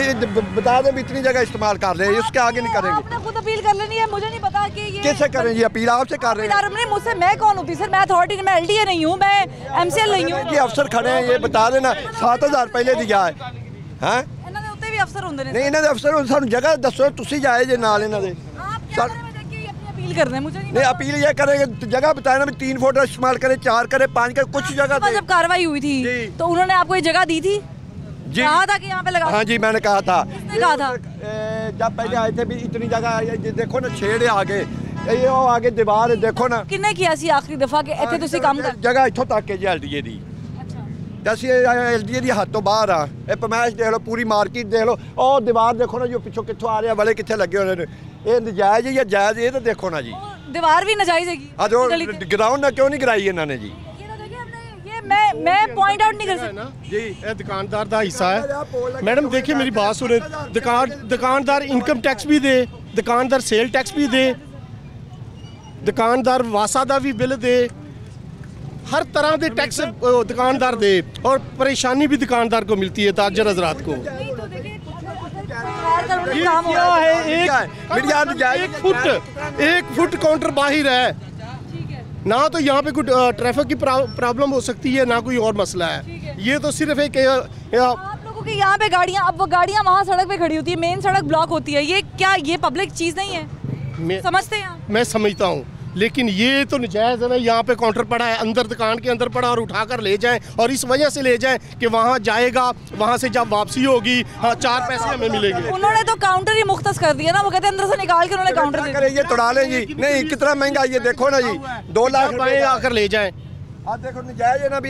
बता दें भी इतनी जगह इस्तेमाल कर ले, उसके आगे नहीं करेंगे। आपने खुद अपील कर लेनी है, मुझे नहीं पता कि ये कैसे करें। ये अपील आपसे कर रहे हैं। मुझसे मैं कौन होती सर? मैं अथॉरिटी, मैं एलडीए नहीं हूँ, मैं एमसीएल नहीं हूँ। ये अफसर खड़े हैं, ये बता देना 7000 पहले दिया है। हाँ उत्ते भी अफसर होंगे नहीं, इन्होंने अफसर सानू जगह दसो, तुसी जाए जे नाल इन्हां दे। अपील कर रहे हैं, मुझे नहीं अपील ये करेंगे जगह बताए ना, 3 फुट इस्तेमाल करे, 4 करे, 5 करे, कुछ जगह दे। जब कार्रवाई हुई थी तो उन्होंने आपको ये जगह दी थी? जी कहा था कि यहाँ पे लगा? हाँ जी मैंने कहा था। कहा था जब पहले आए थे भी इतनी जगह, ये देखो ना छेड़ आगे, ये वो आगे दीवार देखो ना। किन्ने किया सी आखिरी दफा कि इत्थे तुसी काम कर? जगह इत्थों तक है जी एलडीए दी। दस एलडीए दी हद तो बाहर आ। ये पमैश देख लो, पूरी मार्केट देख लो, और दीवार देखो ना जो पिछों कितों आ रहे वाले कितने लगे हुए हैं। ये नजायज है या जायज, ये तो देखो ना जी। दीवार भी नाजायज है? आज ग्राउंड ना क्यों नहीं गिराई इन्होंने जी? मैं पॉइंट आउट नहीं कर सकता जी। ये दुकानदार का हिस्सा है मैडम। देखिए मेरी बात सुने, दुकानदार इनकम टैक्स भी दे, दुकानदार सेल टैक्स भी दे, दुकानदार वासा का भी बिल दे, हर तरह के टैक्स दुकानदार दे, और परेशानी भी दुकानदार को मिलती है ताजर हजरात को। क्या है, एक फुट काउंटर बाहर है ना, तो यहाँ पे कोई ट्रैफिक की प्रॉब्लम हो सकती है ना कोई और मसला है। ये तो सिर्फ एक आप लोगों की यहाँ पे गाड़ियाँ, अब वो गाड़ियाँ वहाँ सड़क पे खड़ी होती है, मेन सड़क ब्लॉक होती है, ये क्या ये पब्लिक चीज़ नहीं है? समझते हैं आप? मैं समझता हूँ, लेकिन ये तो नजायज़ है ना। यहाँ पे काउंटर पड़ा है, अंदर दुकान के अंदर पड़ा, और उठाकर ले जाएं, और इस वजह से ले जाएं कि वहाँ जाएगा, वहाँ से जब वापसी होगी, हाँ 4 पैसे हमें मिलेंगे। उन्होंने तो काउंटर ही मुख्तस कर दिया ना, वो कहते हैं अंदर से निकाल के उन्होंने काउंटर दे दिया। ये तोड़ा लें जी। नहीं कितना महंगा, ये देखो ना जी, 2 लाख रुपए आकर ले जाएं। आप देखो नजायज है ना भी,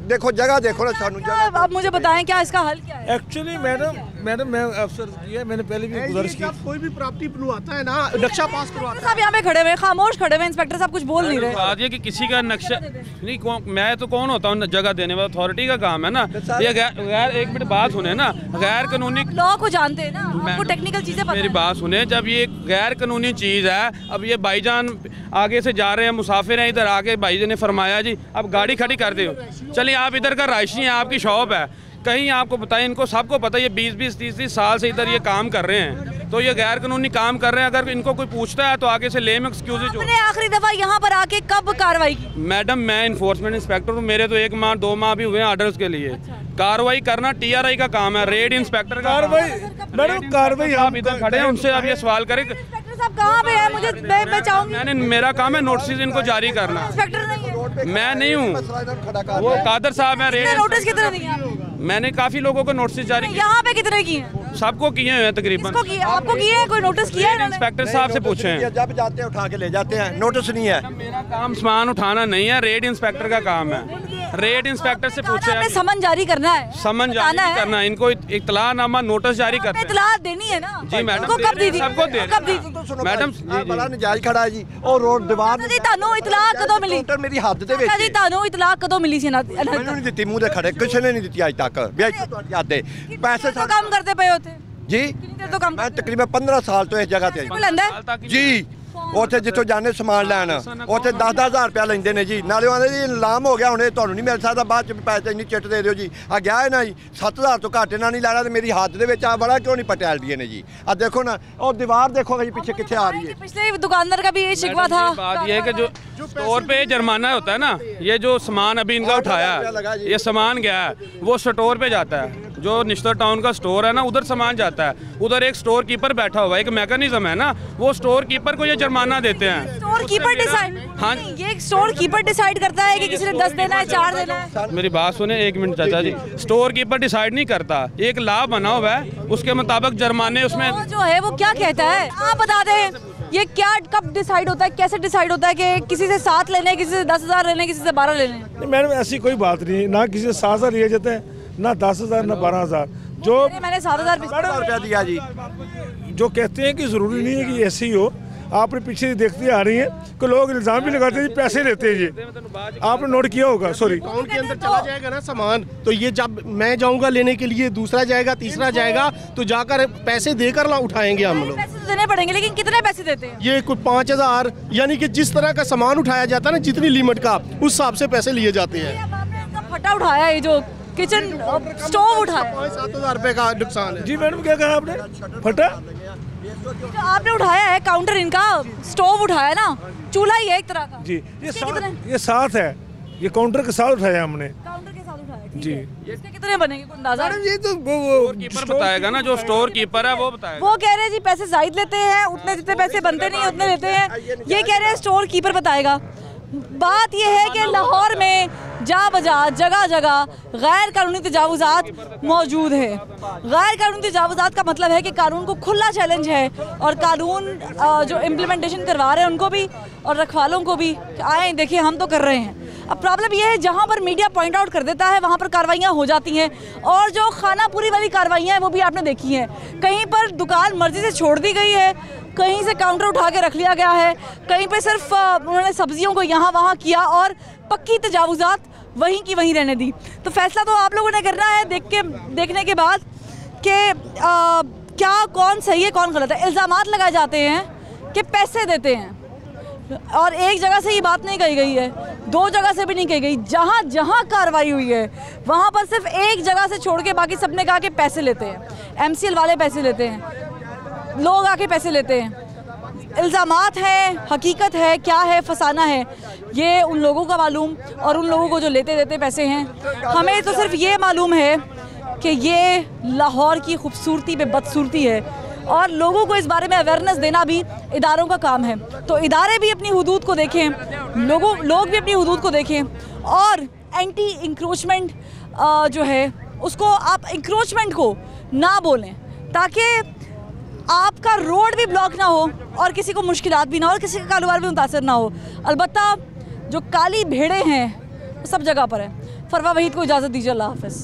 देखो जगह देखो ना सानू जगह। आप मुझे बताएं क्या इसका हल क्या है? एक्चुअली मैडम मैं अफसर ये मैंने पहले भी गुजारिश की। कोई भी प्रॉपर्टी बनवाता है ना, नक्शा पास करवाता है। साहब यहाँ पे खड़े हुए खामोश खड़े हुए, इंस्पेक्टर साहब कुछ बोल नहीं रहे। बात ये कि किसी का नक्शा नहीं, मैं तो कौन होता हूँ जगह देने वाला? अथॉरिटी का काम है ना ये। गैर एक मिनट बात सुने ना, गैर कानूनी लॉ को जानते हैं ना, आपको टेक्निकल चीजें पता है। मेरी बात सुने, जब ये गैर कानूनी चीज़ है, अब ये भाईजान आगे से जा रहे हैं, मुसाफिर हैं, इधर आके भाईजान ने फरमाया जी अब गाड़ी खड़ी कर दे, चलिए आप इधर का राशनी है, आपकी शॉप है, कहीं आपको बताएं, इनको सबको पता है ये 20-20, 30-30 साल से इधर ये काम कर रहे हैं, तो ये गैर कानूनी काम कर रहे हैं। अगर इनको कोई पूछता है तो आगे से लेम एक्सक्यूजेज। आपने आखिरी दफा यहाँ पर आके कब कार्रवाई की? मैडम मैं इन्फोर्समेंट इंस्पेक्टर हूँ, मेरे तो 1 माह 2 माह भी हुए ऑर्डर्स के लिए। कार्रवाई करना टीआरआई का काम है, रेड इंस्पेक्टर का कार्रवाई। मैडम कार्रवाई आप इधर खड़े हैं, उनसे आप ये सवाल करें। साहब कहाँ पे है? मुझे मैं चाहूंगी। मैंने मेरा काम है नोटिस इनको जारी करना। इंस्पेक्टर नहीं है? मैं नहीं हूँ, वो कादर साहब है। नोटिस कितने दिए? मैंने काफी लोगों को नोटिस जारी किया। यहाँ पे कितने की हैं? सबको किए हुए हैं तकरीबन। आपको किए हैं? कोई नोटिस किया है? इंस्पेक्टर साहब से पूछे हैं। जब जाते हैं उठा के ले जाते हैं, नोटिस नहीं है। मेरा काम सामान उठाना नहीं है, रेड इंस्पेक्टर का काम है। रेड इंस्पेक्टर से पूछे हैं। समन जारी करना है, समन जारी करना है, इनको इतलानामा नोटिस जारी करना है। इतला देनी है ना जी मैडम, कब दी थी? सबको दे मैडम। बड़ा नजायज खड़ा है जी और रोड दीवार जी तानू इतला कदों मिली? मेरी हद दे विच जी तानू इतला कदों मिली सी ना? मैंने नहीं दी मूंह दे खड़े, किसी ने नहीं दी आज तक। याद है पैसे तो काम करते पे होते जी। तो काम मैं तकरीबन 15 साल तो इस जगह ते जी। ਉੱਥੇ ਜਿੱਥੋਂ ਜਾਣੇ ਸਮਾਨ ਲੈਣ ਉੱਥੇ 10-10 ਹਜ਼ਾਰ ਰੁਪਇਆ ਲੈਂਦੇ ਨੇ ਜੀ। ਨਾਲੇ ਉਹਨਾਂ ਦੀ ਇਨਾਮ ਹੋ ਗਿਆ, ਹੁਣੇ ਤੁਹਾਨੂੰ ਨਹੀਂ ਮਿਲ ਸਕਦਾ, ਬਾਅਦ ਚ ਪੈਸੇ ਇੰਨੀ ਚਿੱਟ ਦੇ ਦਿਓ ਜੀ। ਆ ਗਿਆ ਹੈ ਨਾ ਜੀ 7000 ਤੋਂ ਘੱਟ ਇਹਨਾਂ ਨਹੀਂ ਲੈਣਾ ਤੇ ਮੇਰੀ ਹੱਥ ਦੇ ਵਿੱਚ ਆ ਬੜਾ ਕਿਉਂ ਨਹੀਂ ਪਟਿਆਲ ਦੀਆਂ ਨੇ ਜੀ। ਆ ਦੇਖੋ ਨਾ ਉਹ ਦੀਵਾਰ ਦੇਖੋ ਜੀ पीछे किथे आ रही है। पिछले दुकानदार का भी ये शिकवा था। बात ये है कि जो स्टोर पे जुर्माना होता है ना, ये जो सामान अभी इनका उठाया है, ये सामान गया है वो स्टोर पे जाता है। जो निश्तर टाउन का स्टोर है ना, उधर सामान जाता है। उधर एक स्टोर कीपर बैठा हुआ है, एक मैकेनिज्म है ना, वो स्टोर कीपर को ये जुर्माना देते हैं। Store keeper decide? हाँ, ये स्टोर कीपर डिसाइड करता है कि किसी ने 10 देना है, 4 देना है। मेरी बात सुने 1 मिनट चाचा जी। स्टोर कीपर डिसाइड नहीं करता, एक लॉ बना हुआ है, उसके मुताबिक जुर्माने उसमें जो है वो क्या कहता है आप बता दें। ये क्या कब डिसाइड होता है, कैसे डिसाइड होता है कि किसी से 7 लेने, किसी से 10,000 लेने, किसी से 12 लेने? मैडम ऐसी कोई बात नहीं, ना किसी से 7,000 लिए जाते हैं, ना 10,000, ना 12,000। जो मैंने 7,000 रुपया दिया जी। जो कहते हैं कि ज़रूरी नहीं है कि ऐसे ही हो। आपने पीछे देखती आ रही है कि लोग इल्ज़ाम भी लगाते हैं पैसे लेते हैं ये। आपने नोट किया होगा। सॉरी, अकाउंट के अंदर चला जाएगा ना सामान, तो ये जब मैं जाऊंगा लेने के लिए, दूसरा जाएगा, तीसरा जाएगा, तो जाकर पैसे देकर ला उठाएंगे हम लोग। पैसे देने पड़ेंगे, लेकिन कितने पैसे देते हैं? ये कुछ 5,000, यानी कि जिस तरह का सामान उठाया जाता है ना, जितनी लिमिट का, उस हिसाब से पैसे लिए जाते हैं। फटा उठाया है जो किचन स्टोव उठाया, 5-7,000 रुपए का नुकसान है। जी मैडम, क्या कहा आपने? फटा जो आपने उठाया है काउंटर, इनका स्टोव उठाया ना, चूल्हा ही है एक तरह का जी। ये साथ है, ये काउंटर के साथ उठाया हमने। काउंटर के साथ उठाया जी। इसके कितने बनेंगे कोई अंदाजा? ये तो स्टोर कीपर बताएगा ना, जो स्टोर कीपर है वो बताएगा। वो कह रहे हैं जी पैसे जायद लेते हैं, उतने जितने पैसे बनते नहीं उतने लेते हैं। ये कह रहे हैं स्टोर कीपर बताएगा। बात यह है कि लाहौर में जा बजा जगह जगह गैर कानूनी तजावुज़ात मौजूद है। गैर कानूनी तजावुज़ात का मतलब है कि कानून को खुला चैलेंज है, और कानून जो इम्प्लीमेंटेशन करवा रहे हैं उनको भी और रखवालों को भी, आए देखिए हम तो कर रहे हैं। अब प्रॉब्लम यह है जहाँ पर मीडिया पॉइंट आउट कर देता है वहाँ पर कार्रवाइयाँ हो जाती हैं, और जो खानापुरी वाली कार्रवाइयाँ हैं वो भी आपने देखी हैं। कहीं पर दुकान मर्जी से छोड़ दी गई है, कहीं से काउंटर उठा के रख लिया गया है, कहीं पे सिर्फ उन्होंने सब्जियों को यहाँ वहाँ किया और पक्की तजावुज़ात वहीं की वहीं रहने दी। तो फैसला तो आप लोगों ने करना है देखने के बाद कि क्या कौन सही है कौन गलत है। इल्ज़ामात लगाए जाते हैं कि पैसे देते हैं, और एक जगह से ये बात नहीं कही गई है, 2 जगह से भी नहीं कही गई। जहाँ जहाँ कार्रवाई हुई है वहाँ पर सिर्फ एक जगह से छोड़ के बाकी सबने कहा कि पैसे लेते हैं, MCL वाले पैसे लेते हैं, लोग आके पैसे लेते हैं। इल्ज़ामात हैं, हकीकत है, क्या है, फसाना है, ये उन लोगों का मालूम, और उन लोगों को जो लेते देते पैसे हैं। हमें तो सिर्फ ये मालूम है कि ये लाहौर की खूबसूरती पे बदसूरती है, और लोगों को इस बारे में अवेयरनेस देना भी इदारों का काम है। तो इदारे भी अपनी हुदूद को देखें, लोग भी अपनी हुदूद को देखें, और एंटी इंक्रोचमेंट जो है उसको आप इंक्रोचमेंट को ना बोलें, ताकि आपका रोड भी ब्लॉक ना हो और किसी को मुश्किलात भी ना हो और किसी का कारोबार भी मुतासर ना हो। अलबत्ता जो काली भेड़ें हैं वो सब जगह पर है। फरवा वहीद को इजाज़त दीजिए। अल्लाह हाफ़िज़।